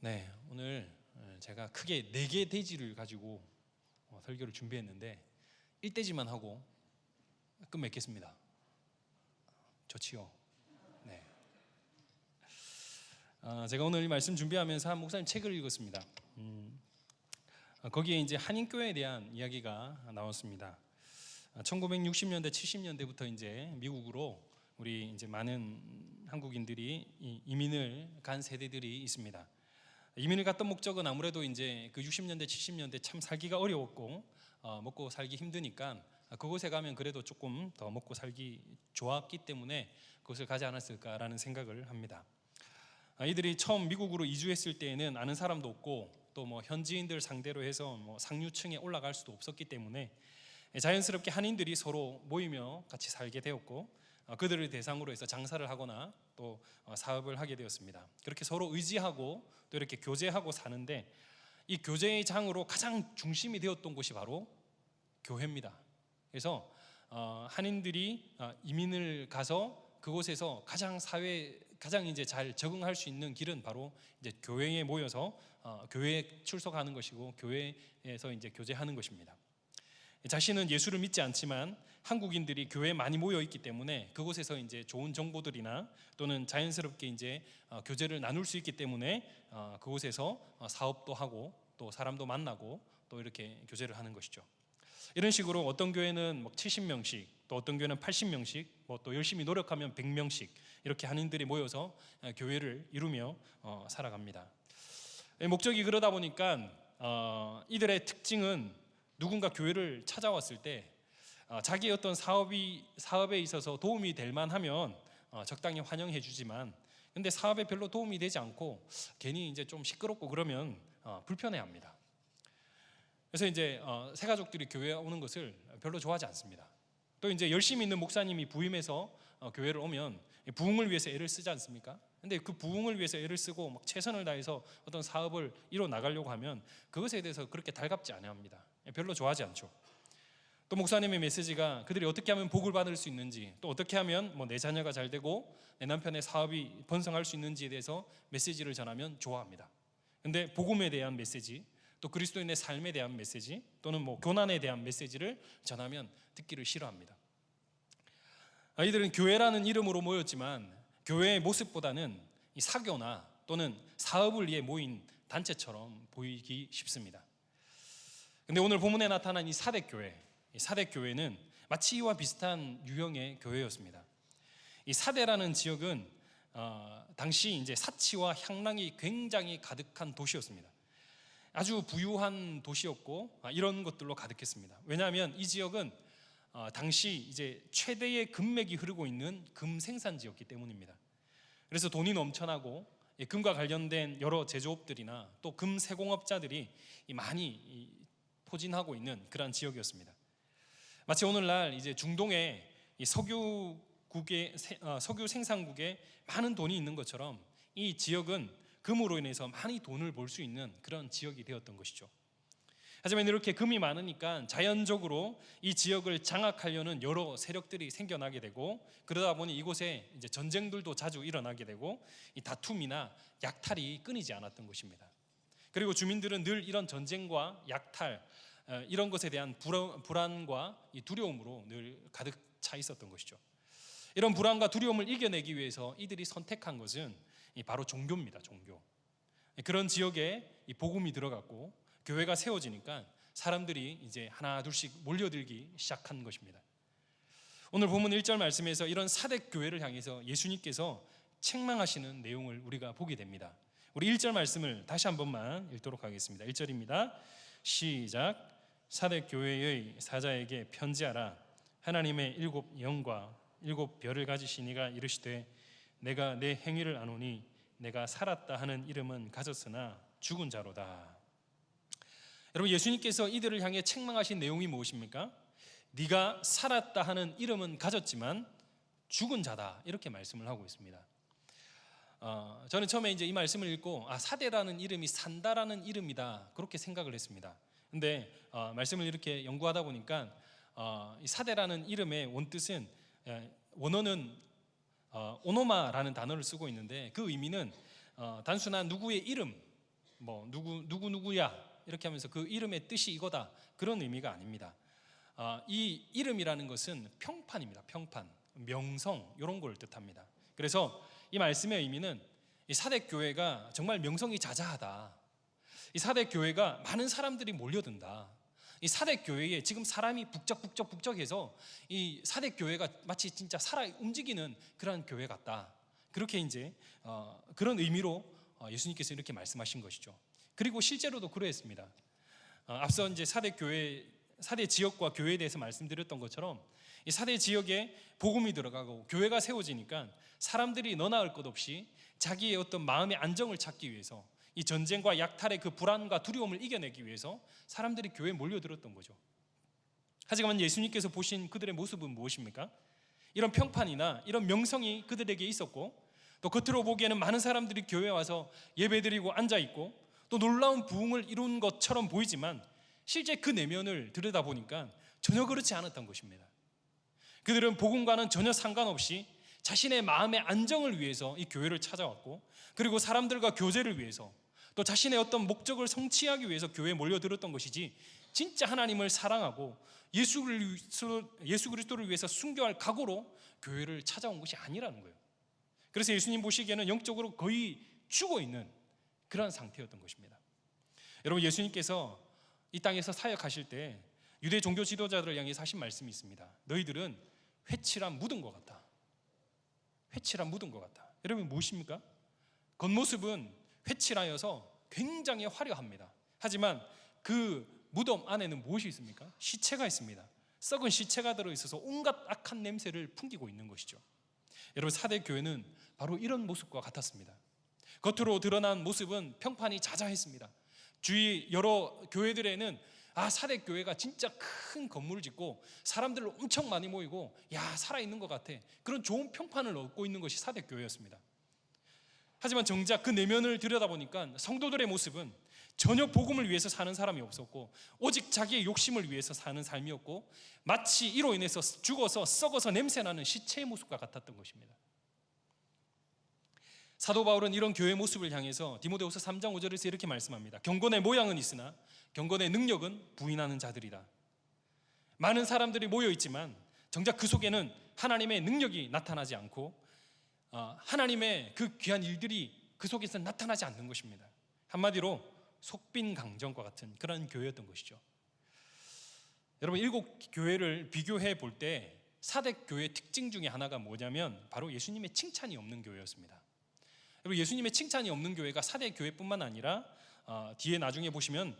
네, 오늘 제가 크게 4개 대지를 가지고 설교를 준비했는데 1대지만 하고 끝맺겠습니다. 좋지요? 네. 제가 오늘 이 말씀 준비하면서 한 목사님 책을 읽었습니다. 거기에 이제 한인교회에 대한 이야기가 나왔습니다. 1960년대, 70년대부터 이제 미국으로 우리 이제 많은 한국인들이 이민을 간 세대들이 있습니다. 이민을 갔던 목적은 아무래도 이제 그 60년대, 70년대 참 살기가 어려웠고 먹고 살기 힘드니까 그곳에 가면 그래도 조금 더 먹고 살기 좋았기 때문에 그곳을 가지 않았을까라는 생각을 합니다. 이들이 처음 미국으로 이주했을 때에는 아는 사람도 없고 또 뭐 현지인들 상대로 해서 뭐 상류층에 올라갈 수도 없었기 때문에 자연스럽게 한인들이 서로 모이며 같이 살게 되었고 그들을 대상으로 해서 장사를 하거나 또 사업을 하게 되었습니다. 그렇게 서로 의지하고 또 이렇게 교제하고 사는데 이 교제의 장으로 가장 중심이 되었던 곳이 바로 교회입니다. 그래서 한인들이 이민을 가서 그곳에서 가장 이제 잘 적응할 수 있는 길은 바로 이제 교회에 모여서 교회에 출석하는 것이고 교회에서 이제 교제하는 것입니다. 자신은 예수를 믿지 않지만 한국인들이 교회에 많이 모여 있기 때문에 그곳에서 이제 좋은 정보들이나 또는 자연스럽게 이제 교제를 나눌 수 있기 때문에 그곳에서 사업도 하고 또 사람도 만나고 또 이렇게 교제를 하는 것이죠. 이런 식으로 어떤 교회는 70명씩 또 어떤 교회는 80명씩 또 열심히 노력하면 100명씩 이렇게 한인들이 모여서 교회를 이루며 살아갑니다. 목적이 그러다 보니까 이들의 특징은 누군가 교회를 찾아왔을 때 자기의 어떤 사업에 있어서 도움이 될 만하면 적당히 환영해 주지만 근데 사업에 별로 도움이 되지 않고 괜히 이제 좀 시끄럽고 그러면 불편해합니다. 그래서 이제 새 가족들이 교회에 오는 것을 별로 좋아하지 않습니다. 또 이제 열심히 있는 목사님이 부임해서 교회를 오면 부흥을 위해서 애를 쓰지 않습니까? 근데 그 부흥을 위해서 애를 쓰고 막 최선을 다해서 어떤 사업을 이뤄 나가려고 하면 그것에 대해서 그렇게 달갑지 않아 합니다. 별로 좋아하지 않죠. 또 목사님의 메시지가 그들이 어떻게 하면 복을 받을 수 있는지 또 어떻게 하면 내 자녀가 잘 되고 내 남편의 사업이 번성할 수 있는지에 대해서 메시지를 전하면 좋아합니다. 근데 복음에 대한 메시지 또 그리스도인의 삶에 대한 메시지 또는 교난에 대한 메시지를 전하면 듣기를 싫어합니다. 이들은 교회라는 이름으로 모였지만 교회의 모습보다는 이 사교나 또는 사업을 위해 모인 단체처럼 보이기 쉽습니다. 근데 오늘 본문에 나타난 이 사대교회는 마치 이와 비슷한 유형의 교회였습니다. 이 사대라는 지역은 당시 이제 사치와 향락이 굉장히 가득한 도시였습니다. 아주 부유한 도시였고 이런 것들로 가득했습니다. 왜냐하면 이 지역은 당시 이제 최대의 금맥이 흐르고 있는 금 생산지였기 때문입니다. 그래서 돈이 넘쳐나고 금과 관련된 여러 제조업들이나 또 금 세공업자들이 많이 포진하고 있는 그런 지역이었습니다. 마치 오늘날 이제 중동에 석유 생산국에 많은 돈이 있는 것처럼 이 지역은 금으로 인해서 많이 돈을 벌 수 있는 그런 지역이 되었던 것이죠. 하지만 이렇게 금이 많으니까 자연적으로 이 지역을 장악하려는 여러 세력들이 생겨나게 되고 그러다 보니 이곳에 이제 전쟁들도 자주 일어나게 되고 이 다툼이나 약탈이 끊이지 않았던 것입니다. 그리고 주민들은 늘 이런 전쟁과 약탈 이런 것에 대한 불안과 이 두려움으로 늘 가득 차 있었던 것이죠. 이런 불안과 두려움을 이겨내기 위해서 이들이 선택한 것은 바로 종교입니다. 종교. 그런 지역에 이 복음이 들어갔고 교회가 세워지니까 사람들이 이제 하나 둘씩 몰려들기 시작한 것입니다. 오늘 본문 1절 말씀에서 이런 사대교회를 향해서 예수님께서 책망하시는 내용을 우리가 보게 됩니다. 우리 1절 말씀을 다시 한 번만 읽도록 하겠습니다. 1절입니다. 시작. 사대교회의 사자에게 편지하라. 하나님의 7 영과 7 별을 가지신 이가 이르시되 내가 내 행위를 아노니 내가 살았다 하는 이름은 가졌으나 죽은 자로다. 여러분, 예수님께서 이들을 향해 책망하신 내용이 무엇입니까? 네가 살았다 하는 이름은 가졌지만 죽은 자다, 이렇게 말씀을 하고 있습니다. 저는 처음에 이제 이 말씀을 읽고 사대라는 이름이 산다라는 이름이다, 그렇게 생각을 했습니다. 근데 말씀을 이렇게 연구하다 보니까 이 사대라는 이름의 원뜻은 원어는 오노마라는 단어를 쓰고 있는데 그 의미는 단순한 누구의 이름 뭐 누구야 이렇게 하면서 그 이름의 뜻이 이거다, 그런 의미가 아닙니다. 이 이름이라는 것은 평판입니다. 평판, 명성, 이런 걸 뜻합니다. 그래서 이 말씀의 의미는 이 사대교회가 정말 명성이 자자하다, 이 사대교회가 많은 사람들이 몰려든다, 이 사대교회에 지금 사람이 북적북적해서 이 사대교회가 마치 진짜 살아 움직이는 그런 교회 같다, 그렇게 이제 그런 의미로 예수님께서 이렇게 말씀하신 것이죠. 그리고 실제로도 그러했습니다. 앞서 이제 사대 지역과 교회에 대해서 말씀드렸던 것처럼 이 사대 지역에 복음이 들어가고 교회가 세워지니까 사람들이 너나 할 것 없이 자기의 어떤 마음의 안정을 찾기 위해서, 이 전쟁과 약탈의 그 불안과 두려움을 이겨내기 위해서 사람들이 교회에 몰려들었던 거죠. 하지만 예수님께서 보신 그들의 모습은 무엇입니까? 이런 평판이나 이런 명성이 그들에게 있었고, 또 겉으로 보기에는 많은 사람들이 교회에 와서 예배드리고 앉아있고 또 놀라운 부흥을 이룬 것처럼 보이지만 실제 그 내면을 들여다보니까 전혀 그렇지 않았던 것입니다. 그들은 복음과는 전혀 상관없이 자신의 마음의 안정을 위해서 이 교회를 찾아왔고, 그리고 사람들과 교제를 위해서, 또 자신의 어떤 목적을 성취하기 위해서 교회에 몰려들었던 것이지, 진짜 하나님을 사랑하고 예수 그리스도를 위해서 순교할 각오로 교회를 찾아온 것이 아니라는 거예요. 그래서 예수님 보시기에는 영적으로 거의 죽어있는 그런 상태였던 것입니다. 여러분, 예수님께서 이 땅에서 사역하실 때 유대 종교 지도자들을 향해서 하신 말씀이 있습니다. 너희들은 회칠한 묻은 것 같다. 회칠한 묻은 것 같다. 여러분, 무엇입니까? 겉모습은 회칠하여서 굉장히 화려합니다. 하지만 그 무덤 안에는 무엇이 있습니까? 시체가 있습니다. 썩은 시체가 들어있어서 온갖 악한 냄새를 풍기고 있는 것이죠. 여러분, 사대 교회는 바로 이런 모습과 같았습니다. 겉으로 드러난 모습은 평판이 자자했습니다. 주위 여러 교회들에는 사대 교회가 진짜 큰 건물을 짓고 사람들 엄청 많이 모이고 살아있는 것 같아, 그런 좋은 평판을 얻고 있는 것이 사대 교회였습니다. 하지만 정작 그 내면을 들여다보니까 성도들의 모습은 전혀 복음을 위해서 사는 사람이 없었고, 오직 자기의 욕심을 위해서 사는 삶이었고, 마치 이로 인해서 죽어서 썩어서 냄새나는 시체의 모습과 같았던 것입니다. 사도 바울은 이런 교회 모습을 향해서 디모데후서 3장 5절에서 이렇게 말씀합니다. 경건의 모양은 있으나 경건의 능력은 부인하는 자들이다. 많은 사람들이 모여있지만 정작 그 속에는 하나님의 능력이 나타나지 않고 하나님의 그 귀한 일들이 그 속에서 나타나지 않는 것입니다. 한마디로 속빈강정과 같은 그런 교회였던 것이죠. 여러분, 일곱 교회를 비교해 볼 때 사대 교회의 특징 중에 하나가 뭐냐면 바로 예수님의 칭찬이 없는 교회였습니다. 여러분, 예수님의 칭찬이 없는 교회가 사대 교회뿐만 아니라 뒤에 나중에 보시면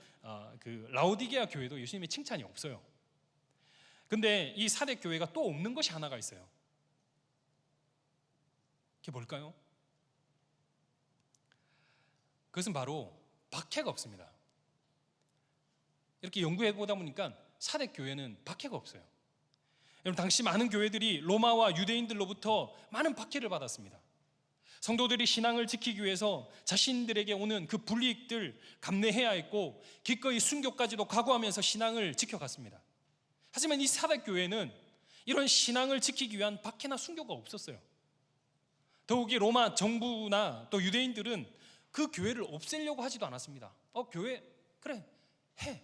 그 라오디게아 교회도 예수님의 칭찬이 없어요. 근데 이 사대 교회가 또 없는 것이 하나가 있어요. 그게 뭘까요? 그것은 바로 박해가 없습니다. 이렇게 연구해 보다 보니까 사대 교회는 박해가 없어요. 여러분, 당시 많은 교회들이 로마와 유대인들로부터 많은 박해를 받았습니다. 성도들이 신앙을 지키기 위해서 자신들에게 오는 그 불이익들 감내해야 했고, 기꺼이 순교까지도 각오하면서 신앙을 지켜갔습니다. 하지만 이 사대 교회는 이런 신앙을 지키기 위한 박해나 순교가 없었어요. 더욱이 로마 정부나 또 유대인들은 그 교회를 없애려고 하지도 않았습니다. 교회 그래 해,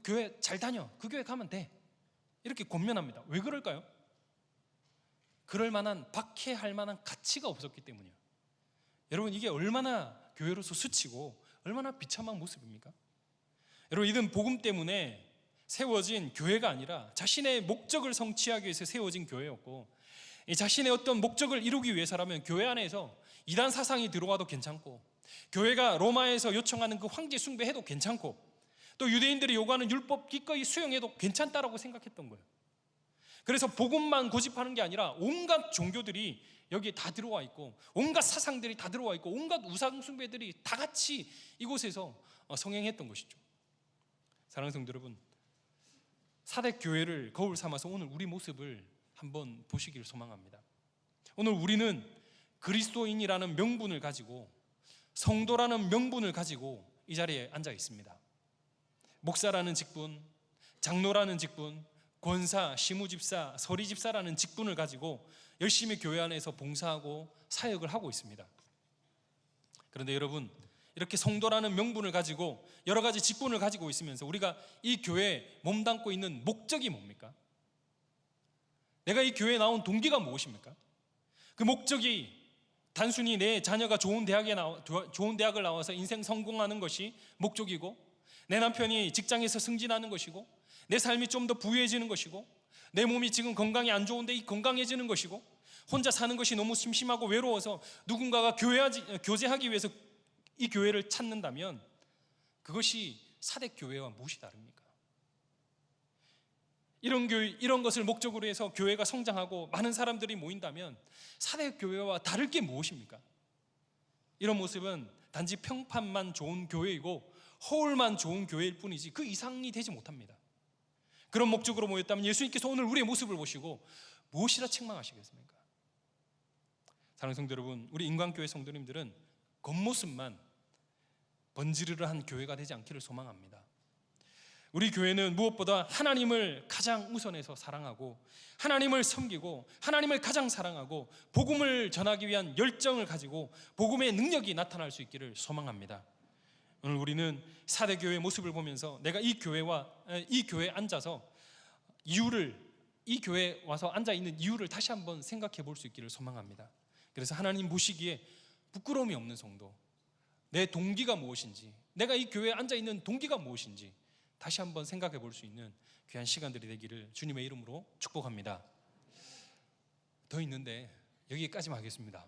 교회 잘 다녀, 그 교회 가면 돼, 이렇게 권면합니다. 왜 그럴까요? 그럴 만한, 박해할 만한 가치가 없었기 때문이에요. 여러분, 이게 얼마나 교회로서 수치고 얼마나 비참한 모습입니까? 여러분, 이는 복음 때문에 세워진 교회가 아니라 자신의 목적을 성취하기 위해서 세워진 교회였고, 자신의 어떤 목적을 이루기 위해서라면 교회 안에서 이단 사상이 들어와도 괜찮고, 교회가 로마에서 요청하는 그 황제 숭배해도 괜찮고, 또 유대인들이 요구하는 율법 기꺼이 수용해도 괜찮다라고 생각했던 거예요. 그래서 복음만 고집하는 게 아니라 온갖 종교들이 여기에 다 들어와 있고, 온갖 사상들이 다 들어와 있고, 온갖 우상 숭배들이 다 같이 이곳에서 성행했던 것이죠. 사랑하는 성도 여러분, 사대 교회를 거울 삼아서 오늘 우리 모습을 한번 보시길 소망합니다. 오늘 우리는 그리스도인이라는 명분을 가지고, 성도라는 명분을 가지고 이 자리에 앉아 있습니다. 목사라는 직분, 장로라는 직분, 권사, 시무집사, 서리집사라는 직분을 가지고 열심히 교회 안에서 봉사하고 사역을 하고 있습니다. 그런데 여러분, 이렇게 성도라는 명분을 가지고 여러 가지 직분을 가지고 있으면서 우리가 이 교회에 몸담고 있는 목적이 뭡니까? 내가 이 교회에 나온 동기가 무엇입니까? 그 목적이 단순히 내 자녀가 좋은 대학을 나와서 인생 성공하는 것이 목적이고, 내 남편이 직장에서 승진하는 것이고, 내 삶이 좀 더 부유해지는 것이고, 내 몸이 지금 건강이 안 좋은데 이 건강해지는 것이고, 혼자 사는 것이 너무 심심하고 외로워서 누군가가 교제하기 위해서 이 교회를 찾는다면 그것이 사대교회와 무엇이 다릅니까? 이런 것을 목적으로 해서 교회가 성장하고 많은 사람들이 모인다면 사대교회와 다를 게 무엇입니까? 이런 모습은 단지 평판만 좋은 교회이고 허울만 좋은 교회일 뿐이지 그 이상이 되지 못합니다. 그런 목적으로 모였다면 예수님께서 오늘 우리의 모습을 보시고 무엇이라 책망하시겠습니까? 사랑하는 성도 여러분, 우리 인광교회 성도님들은 겉모습만 번지르르한 교회가 되지 않기를 소망합니다. 우리 교회는 무엇보다 하나님을 가장 우선해서 사랑하고, 하나님을 섬기고, 하나님을 가장 사랑하고, 복음을 전하기 위한 열정을 가지고 복음의 능력이 나타날 수 있기를 소망합니다. 오늘 우리는 사대교회의 모습을 보면서 내가 이 교회에 앉아서 이 교회에 와서 앉아있는 이유를 다시 한번 생각해 볼 수 있기를 소망합니다. 그래서 하나님 보시기에 부끄러움이 없는 성도, 내 동기가 무엇인지, 내가 이 교회에 앉아있는 동기가 무엇인지 다시 한번 생각해 볼 수 있는 귀한 시간들이 되기를 주님의 이름으로 축복합니다. 더 있는데 여기까지만 하겠습니다.